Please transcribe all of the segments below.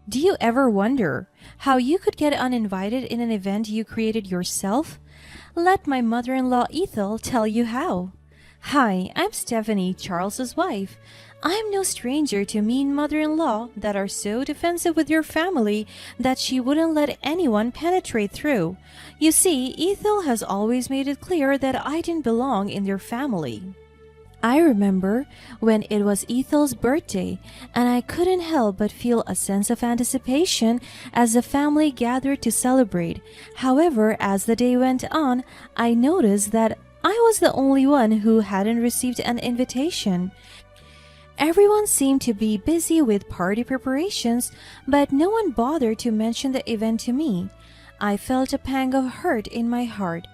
Do you ever wonder how you could get uninvited in an event you created yourself? Let my mother in law Ethel tell you how. Hi, I'm Stephanie, Charles's wife. I'm no stranger to mean mother in law that are so defensive with your family that she wouldn't let anyone penetrate through. You see, Ethel has always made it clear that I didn't belong in their family. I remember when it was Ethel's birthday, and I couldn't help but feel a sense of anticipation as the family gathered to celebrate. However, as the day went on, I noticed that I was the only one who hadn't received an invitation. Everyone seemed to be busy with party preparations, but no one bothered to mention the event to me. I felt a pang of hurt in my heart,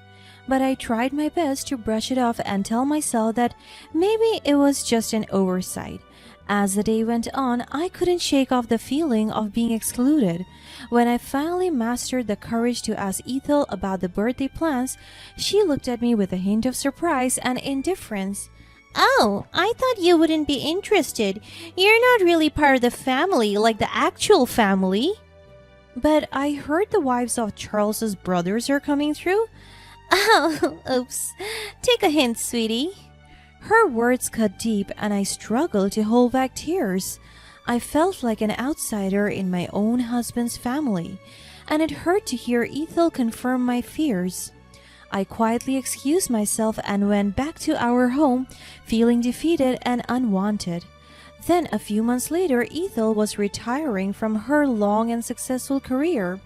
but I tried my best to brush it off and tell myself that maybe it was just an oversight. As the day went on, I couldn't shake off the feeling of being excluded. When I finally mastered the courage to ask Ethel about the birthday plans, she looked at me with a hint of surprise and indifference. Oh, I thought you wouldn't be interested. You're not really part of the family like the actual family. But I heard the wives of Charles's brothers are coming through. Oh, oops. Take a hint, sweetie. Her words cut deep and I struggled to hold back tears. I felt like an outsider in my own husband's family, and it hurt to hear Ethel confirm my fears. I quietly excused myself and went back to our home, feeling defeated and unwanted. Then a few months later, Ethel was retiring from her long and successful career.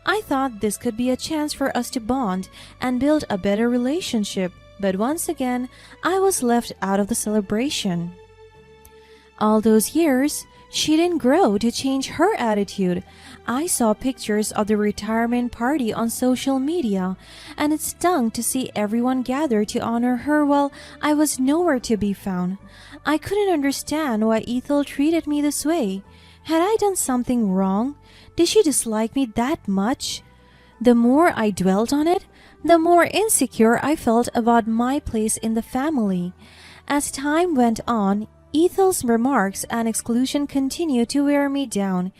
I thought this could be a chance for us to bond and build a better relationship, but once again, I was left out of the celebration. All those years, she didn't grow to change her attitude. I saw pictures of the retirement party on social media, and it stung to see everyone gather to honor her while I was nowhere to be found. I couldn't understand why Ethel treated me this way. Had I done something wrong? Did she dislike me that much? The more I dwelt on it, the more insecure I felt about my place in the family. As time went on, Ethel's remarks and exclusion continued to wear me down.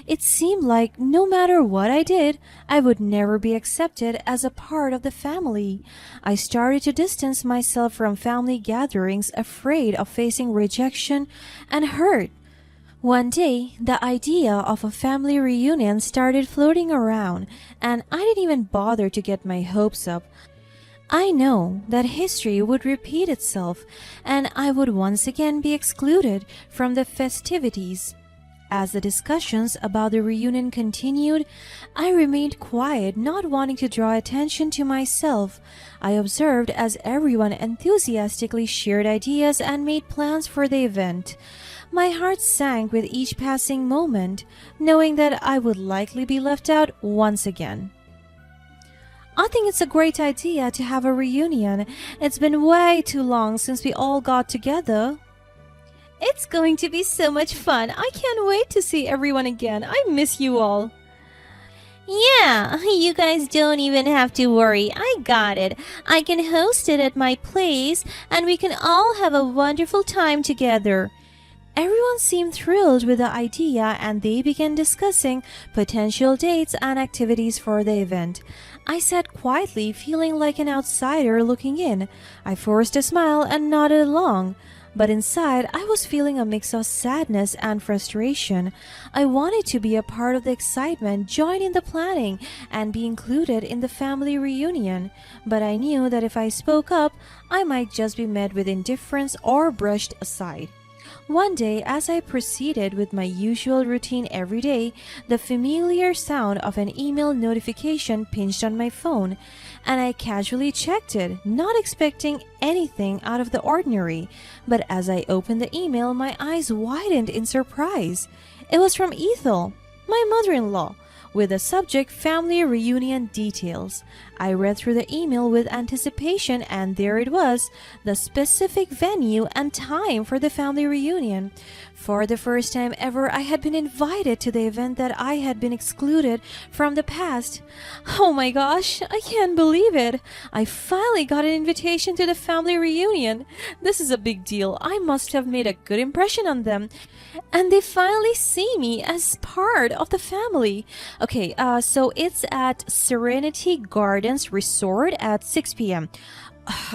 It seemed like no matter what I did, I would never be accepted as a part of the family. I started to distance myself from family gatherings, afraid of facing rejection and hurt. One day, the idea of a family reunion started floating around, and I didn't even bother to get my hopes up. I know that history would repeat itself, and I would once again be excluded from the festivities. As the discussions about the reunion continued, I remained quiet, not wanting to draw attention to myself. I observed as everyone enthusiastically shared ideas and made plans for the event. My heart sank with each passing moment, knowing that I would likely be left out once again. I think it's a great idea to have a reunion. It's been way too long since we all got together. It's going to be so much fun. I can't wait to see everyone again. I miss you all. Yeah, you guys don't even have to worry. I got it. I can host it at my place, and we can all have a wonderful time together. Everyone seemed thrilled with the idea, and they began discussing potential dates and activities for the event. I sat quietly, feeling like an outsider looking in. I forced a smile and nodded along, but inside I was feeling a mix of sadness and frustration. I wanted to be a part of the excitement, join in the planning, and be included in the family reunion, but I knew that if I spoke up, I might just be met with indifference or brushed aside. One day, as I proceeded with my usual routine every day, the familiar sound of an email notification pinged on my phone, and I casually checked it, not expecting anything out of the ordinary. But as I opened the email, my eyes widened in surprise. It was from Ethel, my mother-in-law. with the subject Family Reunion Details. I read through the email with anticipation, and there it was, the specific venue and time for the family reunion. For the first time ever, I had been invited to the event that I had been excluded from the past. Oh my gosh, I can't believe it. I finally got an invitation to the family reunion. This is a big deal. I must have made a good impression on them. And they finally see me as part of the family. Okay, so it's at Serenity Gardens Resort at 6 p.m.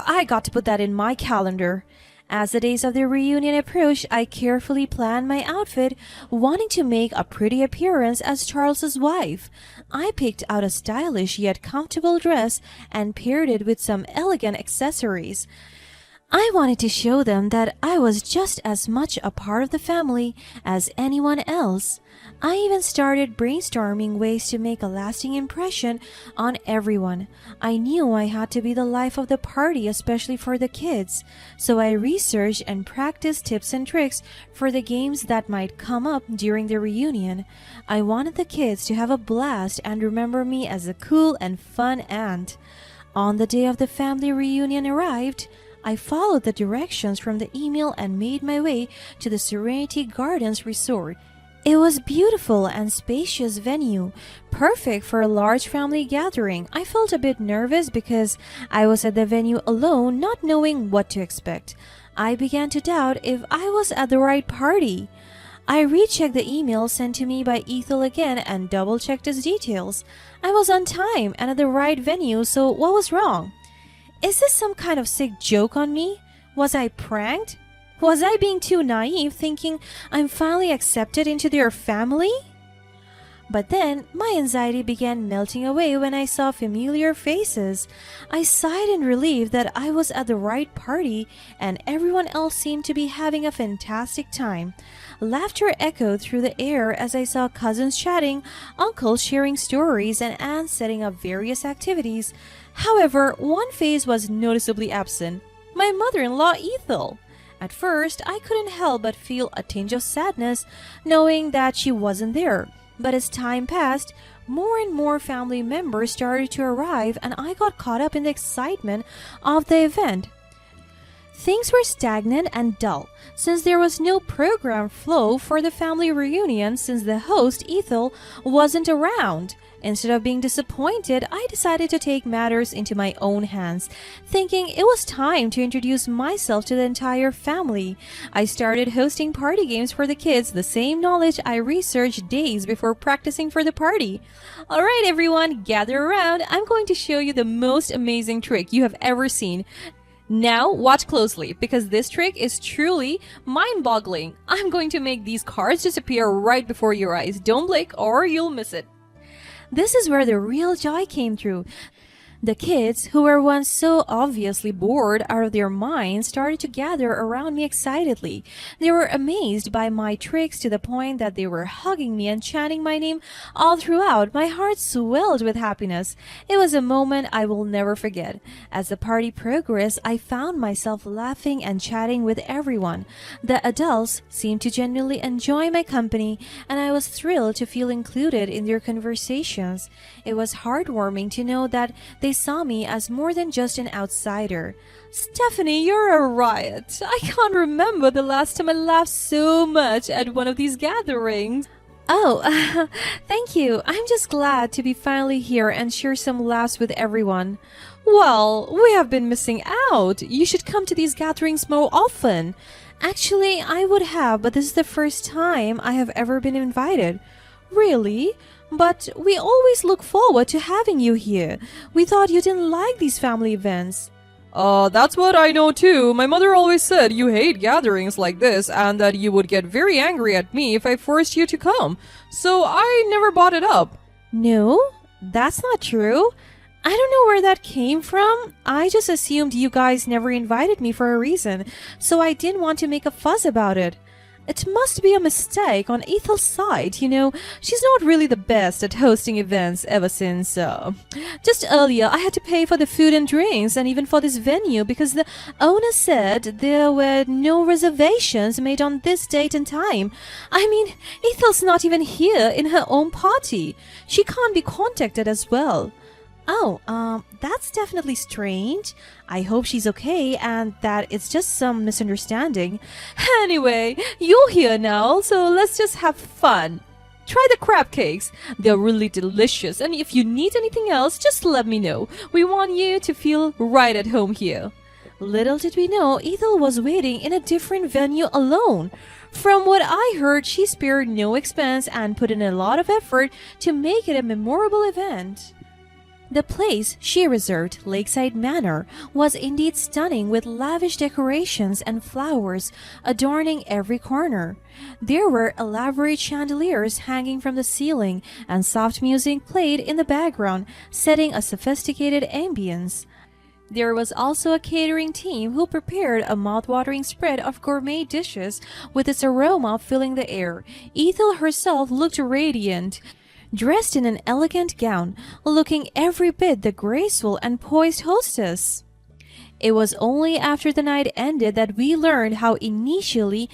I got to put that in my calendar. As the days of the reunion approached, I carefully planned my outfit, wanting to make a pretty appearance as Charles's wife. I picked out a stylish yet comfortable dress and paired it with some elegant accessories. I wanted to show them that I was just as much a part of the family as anyone else. I even started brainstorming ways to make a lasting impression on everyone. I knew I had to be the life of the party, especially for the kids. So I researched and practiced tips and tricks for the games that might come up during the reunion. I wanted the kids to have a blast and remember me as a cool and fun aunt. On the day of the family reunion arrived, I followed the directions from the email and made my way to the Serenity Gardens Resort. It was a beautiful and spacious venue, perfect for a large family gathering. I felt a bit nervous because I was at the venue alone, not knowing what to expect. I began to doubt if I was at the right party. I rechecked the email sent to me by Ethel again and double-checked its details. I was on time and at the right venue, so what was wrong? Is this some kind of sick joke on me? Was I pranked? Was I being too naive, thinking I'm finally accepted into their family? But then, my anxiety began melting away when I saw familiar faces. I sighed in relief that I was at the right party, and everyone else seemed to be having a fantastic time. Laughter echoed through the air as I saw cousins chatting, uncles sharing stories, and aunts setting up various activities. However, one face was noticeably absent: my mother-in-law Ethel. At first, I couldn't help but feel a tinge of sadness knowing that she wasn't there. But as time passed, more and more family members started to arrive, and I got caught up in the excitement of the event. Things were stagnant and dull, since there was no program flow for the family reunion since the host, Ethel, wasn't around. Instead of being disappointed, I decided to take matters into my own hands, thinking it was time to introduce myself to the entire family. I started hosting party games for the kids, the same knowledge I researched days before practicing for the party. Alright everyone, gather around. I'm going to show you the most amazing trick you have ever seen. Now watch closely, because this trick is truly mind-boggling. I'm going to make these cards disappear right before your eyes. Don't blink or you'll miss it. This is where the real joy came through. The kids, who were once so obviously bored out of their minds, started to gather around me excitedly. They were amazed by my tricks to the point that they were hugging me and chanting my name all throughout. My heart swelled with happiness. It was a moment I will never forget. As the party progressed, I found myself laughing and chatting with everyone. The adults seemed to genuinely enjoy my company, and I was thrilled to feel included in their conversations. It was heartwarming to know that they saw me as more than just an outsider. Stephanie, you're a riot. I can't remember the last time I laughed so much at one of these gatherings. Oh, thank you. I'm just glad to be finally here and share some laughs with everyone. Well, we have been missing out. You should come to these gatherings more often. Actually, I would have, but this is the first time I have ever been invited. Really? But we always look forward to having you here. We thought you didn't like these family events. That's what I know too. My mother always said you hate gatherings like this and that you would get very angry at me if I forced you to come. So I never brought it up. No, that's not true. I don't know where that came from. I just assumed you guys never invited me for a reason, so I didn't want to make a fuss about it. It must be a mistake on Ethel's side. She's not really the best at hosting events ever since. Just earlier, I had to pay for the food and drinks and even for this venue because the owner said there were no reservations made on this date and time. I mean, Ethel's not even here in her own party. She can't be contacted as well. Oh, that's definitely strange. I hope she's okay and that it's just some misunderstanding. Anyway, you're here now, so let's just have fun. Try the crab cakes. They're really delicious, and if you need anything else, just let me know. We want you to feel right at home here. Little did we know Ethel was waiting in a different venue alone. From what I heard, she spared no expense and put in a lot of effort to make it a memorable event. The place she reserved, Lakeside Manor, was indeed stunning with lavish decorations and flowers adorning every corner. There were elaborate chandeliers hanging from the ceiling and soft music played in the background, setting a sophisticated ambience. There was also a catering team who prepared a mouth-watering spread of gourmet dishes with its aroma filling the air. Ethel herself looked radiant, dressed in an elegant gown, looking every bit the graceful and poised hostess. It was only after the night ended that we learned how initially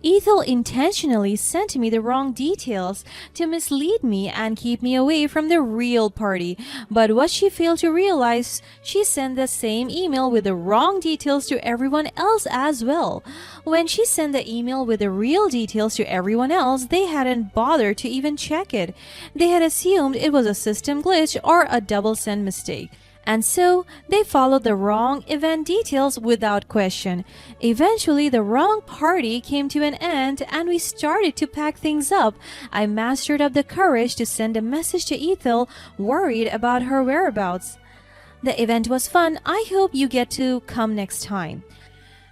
Ethel intentionally sent me the wrong details to mislead me and keep me away from the real party. But what she failed to realize, she sent the same email with the wrong details to everyone else as well. When she sent the email with the real details to everyone else, they hadn't bothered to even check it. They had assumed it was a system glitch or a double send mistake. And so, they followed the wrong event details without question. Eventually, the wrong party came to an end and we started to pack things up. I mustered up the courage to send a message to Ethel, worried about her whereabouts. The event was fun. I hope you get to come next time.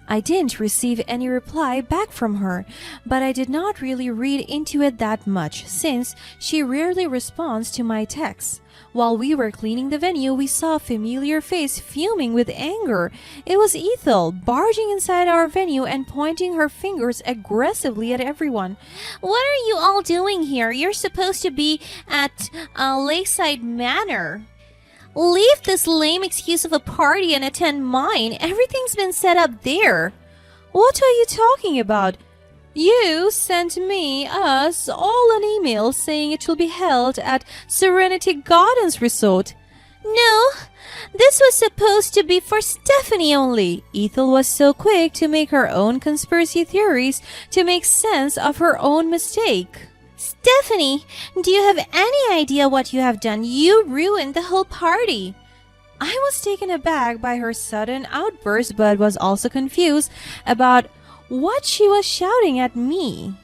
I didn't receive any reply back from her, but I did not really read into it that much since she rarely responds to my texts. While we were cleaning the venue, we saw a familiar face fuming with anger. It was Ethel, barging inside our venue and pointing her fingers aggressively at everyone. What are you all doing here? You're supposed to be at Lakeside Manor. Leave this lame excuse of a party and attend mine. Everything's been set up there. What are you talking about? You sent us all an email saying it will be held at Serenity Gardens Resort. No, this was supposed to be for Stephanie only. Ethel was so quick to make her own conspiracy theories to make sense of her own mistake. Stephanie, do you have any idea what you have done? You ruined the whole party. I was taken aback by her sudden outburst but was also confused about what she was shouting at me.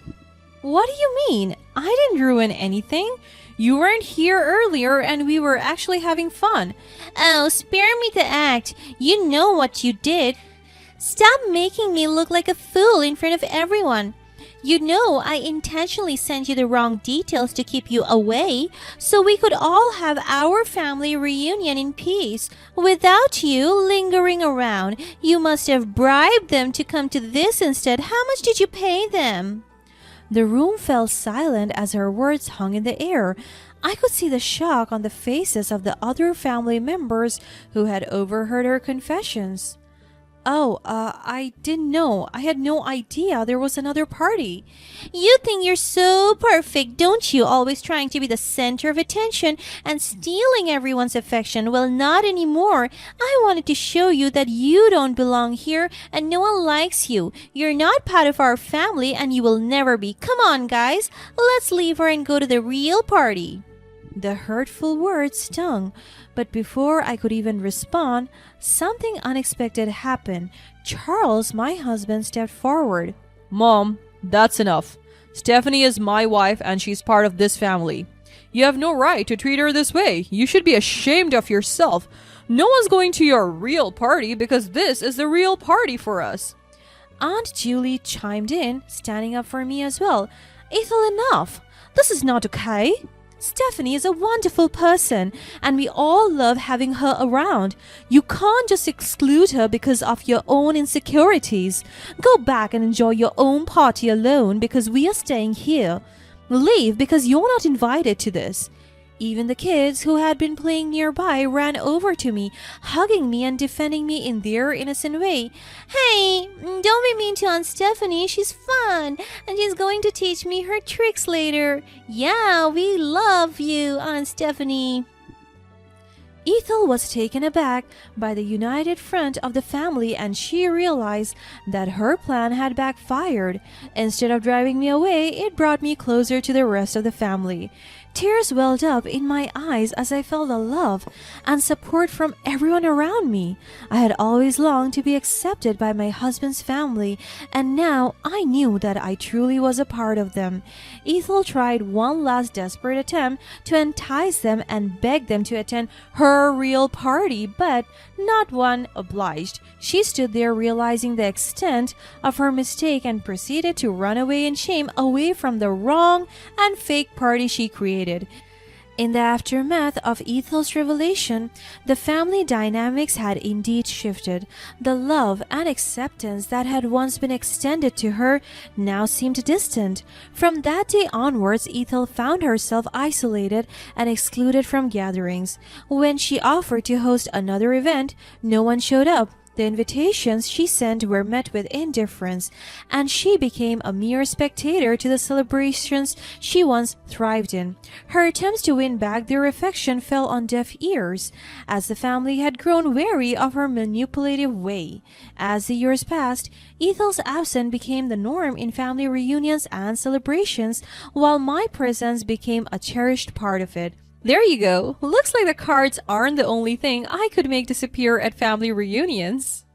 What do you mean? I didn't ruin anything. You weren't here earlier and we were actually having fun. Oh, spare me the act. You know what you did. Stop making me look like a fool in front of everyone. You know I intentionally sent you the wrong details to keep you away, so we could all have our family reunion in peace. Without you lingering around, you must have bribed them to come to this instead. How much did you pay them? The room fell silent as her words hung in the air. I could see the shock on the faces of the other family members who had overheard her confessions. I didn't know. I had no idea there was another party. You think you're so perfect, don't you? Always trying to be the center of attention and stealing everyone's affection. Well, not anymore. I wanted to show you that you don't belong here and no one likes you. You're not part of our family and you will never be. Come on, guys. Let's leave her and go to the real party. The hurtful words stung, but before I could even respond, something unexpected happened. Charles, my husband, stepped forward. Mom, that's enough. Stephanie is my wife and she's part of this family. You have no right to treat her this way. You should be ashamed of yourself. No one's going to your real party because this is the real party for us. Aunt Julie chimed in, standing up for me as well. Ethel, enough. This is not okay. Stephanie is a wonderful person, and we all love having her around. You can't just exclude her because of your own insecurities. Go back and enjoy your own party alone because we are staying here. Leave because you're not invited to this." Even the kids who had been playing nearby ran over to me, hugging me and defending me in their innocent way. Hey, don't be mean to Aunt Stephanie. She's fun, and she's going to teach me her tricks later. Yeah, we love you, Aunt Stephanie. Ethel was taken aback by the united front of the family, and she realized that her plan had backfired. Instead of driving me away, it brought me closer to the rest of the family. Tears welled up in my eyes as I felt the love and support from everyone around me. I had always longed to be accepted by my husband's family, and now I knew that I truly was a part of them. Ethel tried one last desperate attempt to entice them and beg them to attend her real party, but not one obliged. She stood there realizing the extent of her mistake and proceeded to run away in shame away from the wrong and fake party she created. In the aftermath of Ethel's revelation, the family dynamics had indeed shifted. The love and acceptance that had once been extended to her now seemed distant. From that day onwards, Ethel found herself isolated and excluded from gatherings. When she offered to host another event, no one showed up. The invitations she sent were met with indifference, and she became a mere spectator to the celebrations she once thrived in. Her attempts to win back their affection fell on deaf ears, as the family had grown wary of her manipulative way. As the years passed, Ethel's absence became the norm in family reunions and celebrations, while my presence became a cherished part of it. There you go. Looks like the cards aren't the only thing I could make disappear at family reunions.